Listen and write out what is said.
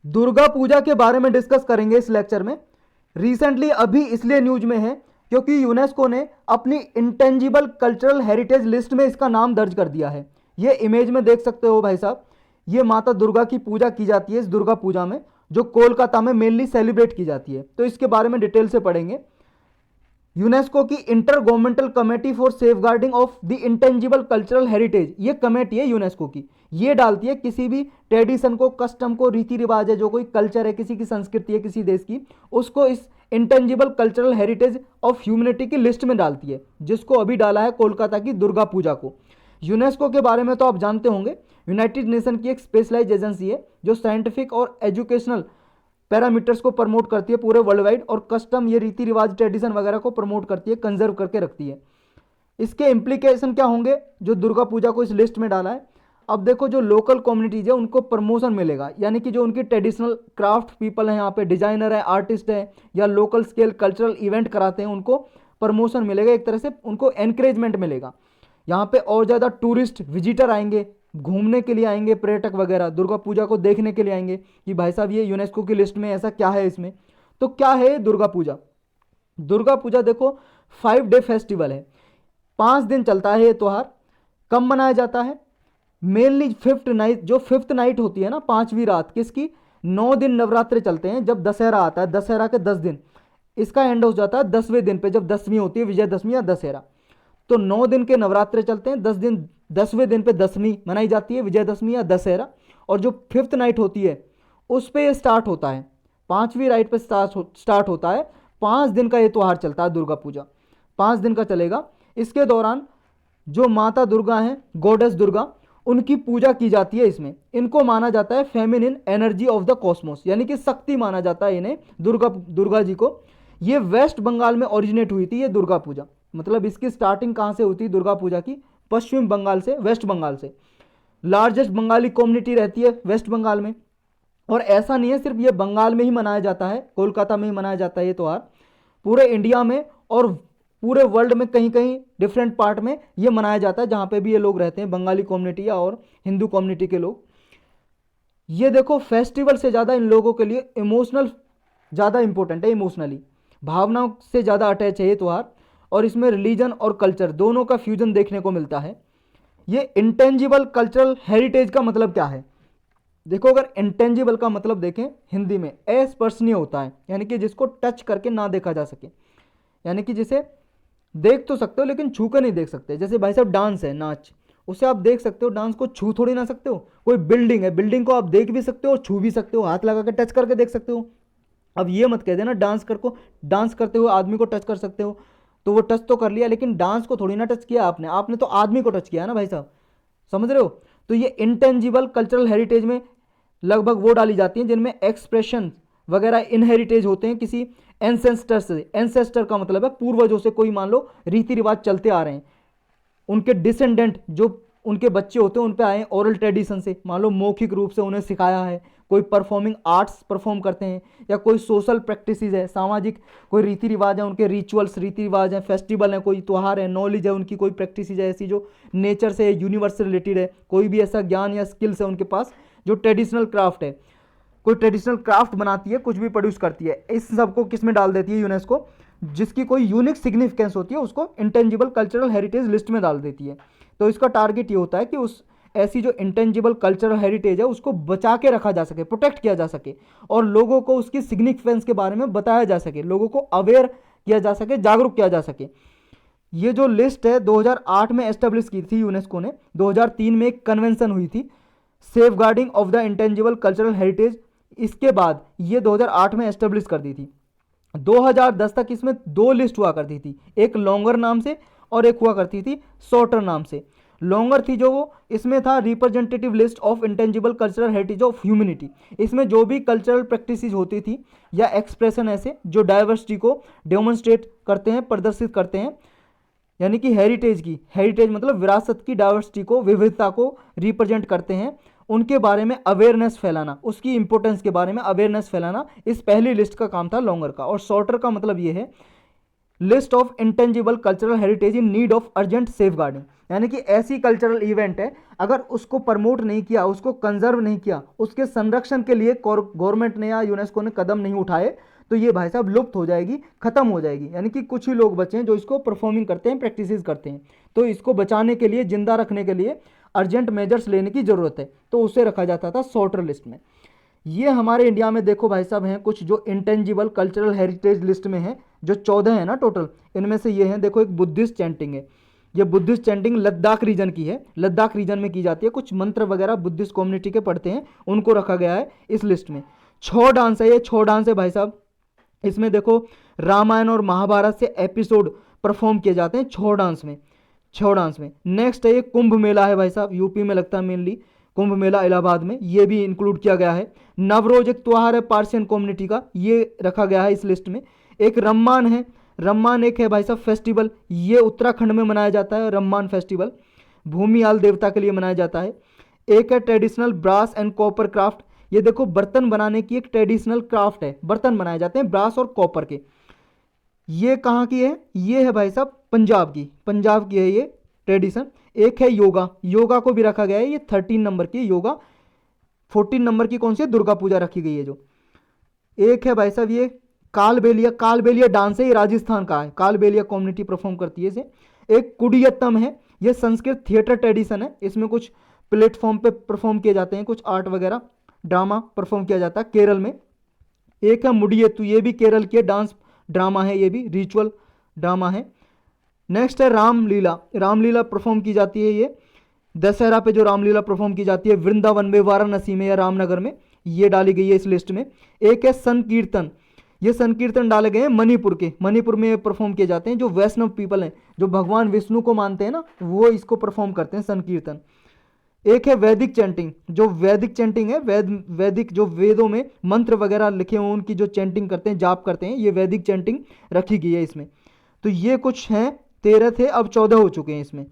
दुर्गा पूजा के बारे में डिस्कस करेंगे इस लेक्चर में। रिसेंटली अभी इसलिए न्यूज में है क्योंकि यूनेस्को ने अपनी इंटेंजिबल कल्चरल हेरिटेज लिस्ट में इसका नाम दर्ज कर दिया है। ये इमेज में देख सकते हो भाई साहब, ये माता दुर्गा की पूजा की जाती है इस दुर्गा पूजा में, जो कोलकाता में मेनली सेलिब्रेट की जाती है। तो इसके बारे में डिटेल से पढ़ेंगे। यूनेस्को की inter governmental committee for safeguarding of the intangible cultural heritage, ये कमेटी है यूनेस्को की। ये डालती है किसी भी ट्रेडिशन को, कस्टम को, रीति रिवाज है, जो कोई कल्चर है, किसी की संस्कृति है किसी देश की, उसको इस intangible cultural heritage of humanity की लिस्ट में डालती है, जिसको अभी डाला है कोलकाता की दुर्गा पूजा को। यूनेस्को के बारे में तो आप जानते होंगे, यूनाइटेड नेशन की एक स्पेशलाइज एजेंसी है जो साइंटिफिक और एजुकेशनल पैरामीटर्स को प्रमोट करती है पूरे वर्ल्ड वाइड, और कस्टम, ये रीति रिवाज, ट्रेडिशन वगैरह को प्रमोट करती है, कंजर्व करके रखती है। इसके इम्प्लीकेशन क्या होंगे जो दुर्गा पूजा को इस लिस्ट में डाला है? अब देखो, जो लोकल कम्युनिटीज है उनको प्रमोशन मिलेगा, यानी कि जो उनकी ट्रेडिशनल क्राफ्ट पीपल हैं, यहाँ पे डिजाइनर है, आर्टिस्ट है, या लोकल स्केल कल्चरल इवेंट कराते हैं, उनको प्रमोशन मिलेगा, एक तरह से उनको एनकरेजमेंट मिलेगा। यहाँ पे और ज़्यादा टूरिस्ट विजिटर आएंगे, घूमने के लिए आएंगे, पर्यटक वगैरह दुर्गा पूजा को देखने के लिए आएंगे कि भाई साहब ये यूनेस्को की लिस्ट में ऐसा क्या है इसमें। तो क्या है दुर्गा पूजा? दुर्गा पूजा देखो 5 डे फेस्टिवल है, 5 दिन चलता है ये त्यौहार। कब मनाया जाता है? मेनली फिफ्थ नाइट, जो फिफ्थ नाइट होती है ना, 5वीं रात, किसकी? 9 दिन नवरात्रे चलते हैं। जब दशहरा आता है, दशहरा के 10 दिन, इसका एंड हो जाता है 10वें दिन पे, जब दसवीं होती है, विजयदशमी या दशहरा। तो 9 दिन के नवरात्रे चलते हैं, 10 दिन, 10वें दिन पे दसवीं मनाई जाती है, विजयदशमी या दशहरा। और जो फिफ्थ नाइट होती है उस पे ये स्टार्ट होता है, 5वीं राइट पे स्टार्ट होता है। 5 दिन का ये त्यौहार चलता है दुर्गा पूजा, 5 दिन का चलेगा। इसके दौरान जो माता दुर्गा हैं, गॉडेस दुर्गा, उनकी पूजा की जाती है इसमें। इनको माना जाता है feminine energy of the Cosmos, यानी कि शक्ति माना जाता है इन्हें, दुर्गा जी को। ये वेस्ट बंगाल में ओरिजिनेट हुई थी ये दुर्गा पूजा, मतलब इसकी स्टार्टिंग कहाँ से हुई दुर्गा पूजा की? पश्चिम बंगाल से, वेस्ट बंगाल से। लार्जेस्ट बंगाली कम्युनिटी रहती है वेस्ट बंगाल में। और ऐसा नहीं है सिर्फ ये बंगाल में ही मनाया जाता है, कोलकाता में ही मनाया जाता है ये त्यौहार, पूरे इंडिया में और पूरे वर्ल्ड में कहीं कहीं डिफरेंट पार्ट में ये मनाया जाता है, जहाँ पे भी ये लोग रहते हैं, बंगाली कम्युनिटी या और हिंदू कम्युनिटी के लोग। ये देखो, फेस्टिवल से ज़्यादा इन लोगों के लिए इमोशनल ज़्यादा इंपॉर्टेंट है, इमोशनली भावनाओं से ज़्यादा अटैच है ये त्यौहार। और इसमें रिलीजन और कल्चर दोनों का फ्यूजन देखने को मिलता है। ये इंटेंजिबल कल्चरल हेरिटेज का मतलब क्या है? देखो, अगर इंटेंजिबल का मतलब देखें हिंदी में, अस्पर्शनीय होता है, यानी कि जिसको टच करके ना देखा जा सके, यानी कि जिसे देख तो सकते हो लेकिन छू कर नहीं देख सकते। जैसे भाई साहब डांस है, नाच, उसे आप देख सकते हो, डांस को छू थोड़ी ना सकते हो। कोई बिल्डिंग है, बिल्डिंग को आप देख भी सकते हो और छू भी सकते हो, हाथ लगा के टच करके देख सकते हो। अब ये मत कह देना डांस करते हुए आदमी को टच कर सकते हो, तो वो टच तो कर लिया, लेकिन डांस को थोड़ी ना टच किया आपने तो आदमी को टच किया ना भाई साहब, समझ रहे हो? तो ये इंटेंजिबल कल्चरल हेरिटेज में लगभग वो डाली जाती हैं जिनमें एक्सप्रेशन वगैरह इनहेरिटेज होते हैं किसी एंसेस्टर से। एंसेस्टर का मतलब है पूर्वजों से, कोई मान लो रीति रिवाज चलते आ रहे हैं, उनके डिसेंडेंट जो उनके बच्चे होते हैं उन पे आए ओरल ट्रेडिशन से, मान लो मौखिक रूप से उन्हें सिखाया है। कोई परफॉर्मिंग आर्ट्स परफॉर्म करते हैं, या कोई सोशल प्रैक्टिसेस है, सामाजिक कोई रीति रिवाज है, उनके रिचुअल्स रीति रिवाज हैं, फेस्टिवल है, कोई त्यौहार है, नॉलेज है उनकी, कोई प्रैक्टिस है ऐसी जो नेचर से यूनिवर्स से रिलेटेड है, कोई भी ऐसा ज्ञान या स्किल्स है उनके पास, जो ट्रेडिशनल क्राफ्ट है, कोई ट्रेडिशनल क्राफ्ट बनाती है, कुछ भी प्रोड्यूस करती है, इस सबको किस में डाल देती है यूनेस्को, जिसकी कोई यूनिक सिग्निफिकेंस होती है उसको इंटेंजिबल कल्चरल हेरिटेज लिस्ट में डाल देती है। तो इसका टारगेट ये होता है कि उस ऐसी जो इंटेंजिबल कल्चरल हेरिटेज है उसको बचा के रखा जा सके, प्रोटेक्ट किया जा सके, और लोगों को उसकी सिग्निफिकेंस के बारे में बताया जा सके, लोगों को अवेयर किया जा सके, जागरूक किया जा सके। ये जो लिस्ट है 2008 में एस्टेब्लिश की थी यूनेस्को ने, 2003 में एक कन्वेंशन हुई थी safeguarding of the intangible cultural heritage, इसके बाद ये 2008 में एस्टेब्लिश कर दी थी। 2010 तक इसमें 2 लिस्ट हुआ करती थी, एक लॉन्गर नाम से और एक हुआ करती थी शॉर्टर नाम से। लॉन्गर थी जो वो, इसमें था representative list of intangible cultural heritage of humanity, इसमें जो भी कल्चरल प्रैक्टिसेस होती थी या एक्सप्रेशन ऐसे जो डाइवर्सिटी को डेमोन्स्ट्रेट करते हैं, प्रदर्शित करते हैं, यानी कि हेरिटेज मतलब विरासत की डाइवर्सिटी को, विविधता को रिप्रेजेंट करते हैं, उनके बारे में अवेयरनेस फैलाना, उसकी इंपॉर्टेंस के बारे में अवेयरनेस फैलाना, इस पहली लिस्ट का काम था लॉन्गर का। और शॉर्टर का मतलब ये है list of intangible cultural heritage in need of urgent safeguarding, यानी कि ऐसी कल्चरल इवेंट है, अगर उसको प्रमोट नहीं किया, उसको कंजर्व नहीं किया, उसके संरक्षण के लिए गवर्नमेंट ने या यूनेस्को ने कदम नहीं उठाए, तो ये भाई साहब लुप्त हो जाएगी, खत्म हो जाएगी। यानी कि कुछ ही लोग बचे हैं जो इसको परफॉर्मिंग करते हैं, प्रैक्टिसेस करते हैं। तो इसको बचाने के लिए, जिंदा रखने के लिए अर्जेंट मेजर्स लेने की जरूरत है, तो उसे रखा जाता था सॉर्टर लिस्ट में। ये हमारे इंडिया में देखो भाई साहब हैं कुछ जो इंटेंजिबल कल्चरल हेरिटेज लिस्ट में है, जो 14 है ना टोटल, इनमें से ये हैं, देखो एक बुद्धिस्ट चैंटिंग है, ये बुद्धिस्ट चैंटिंग लद्दाख रीजन की है, लद्दाख रीजन में की जाती है, कुछ मंत्र वगैरह बुद्धिस्ट कम्युनिटी के पढ़ते हैं, उनको रखा गया है इस लिस्ट में। छौ डांस है, ये छौ डांस है भाई साहब, इसमें देखो रामायण और महाभारत से एपिसोड परफॉर्म किए जाते हैं छौ डांस में, छौ डांस में। नेक्स्ट है ये कुंभ मेला है भाई साहब, यूपी में लगता है मेनली, कुंभ मेला इलाहाबाद में, ये भी इंक्लूड किया गया है। नवरोज एक त्योहार है पार्सियन कम्युनिटी का, ये रखा गया है इस लिस्ट में। एक रम्मान है, रम्मान एक है भाई साहब फेस्टिवल, ये उत्तराखंड में मनाया जाता है, रम्मान फेस्टिवल भूमियाल देवता के लिए मनाया जाता है। एक है traditional brass and copper craft, ये देखो बर्तन बनाने की एक ट्रेडिशनल क्राफ्ट है, बर्तन बनाए जाते हैं ब्रास और कॉपर के। ये कहाँ की है, ये है भाई साहब पंजाब की, पंजाब की है ये ट्रेडिशन। एक है योगा, योगा को भी रखा गया है, ये 13 नंबर की योगा। 14 नंबर की कौन सी, दुर्गा पूजा रखी गई है जो। एक है भाई साहब ये कालबेलिया, कालबेलिया डांस है, ये राजस्थान का है, कालबेलिया कम्युनिटी परफॉर्म करती है इसे। एक कुडियत्तम है, ये संस्कृत थिएटर ट्रेडिशन है, इसमें कुछ प्लेटफॉर्म पे परफॉर्म किए जाते हैं, कुछ आर्ट वगैरह ड्रामा परफॉर्म किया जाता है केरल में। एक है मुडियत्तु, ये भी केरल के डांस ड्रामा है, ये भी रिचुअल ड्रामा है। नेक्स्ट है रामलीला, रामलीला परफॉर्म की जाती है ये दशहरा पे, जो रामलीला परफॉर्म की जाती है वृंदावन में, वाराणसी में या रामनगर में, ये डाली गई है इस लिस्ट में। एक है संकीर्तन, ये संकीर्तन डाले गए हैं मणिपुर के, मणिपुर में परफॉर्म किए जाते हैं, जो वैष्णव पीपल हैं, जो भगवान विष्णु को मानते हैं ना, वो इसको परफॉर्म करते हैं संकीर्तन। एक है वैदिक चैंटिंग, जो वैदिक चैंटिंग है, वैदिक जो वेदों में मंत्र वगैरह लिखे हुए उनकी जो चैंटिंग करते हैं, जाप करते हैं, ये वैदिक चैंटिंग रखी गई है इसमें। तो ये कुछ हैं, 13 थे, अब 14 हो चुके हैं इसमें।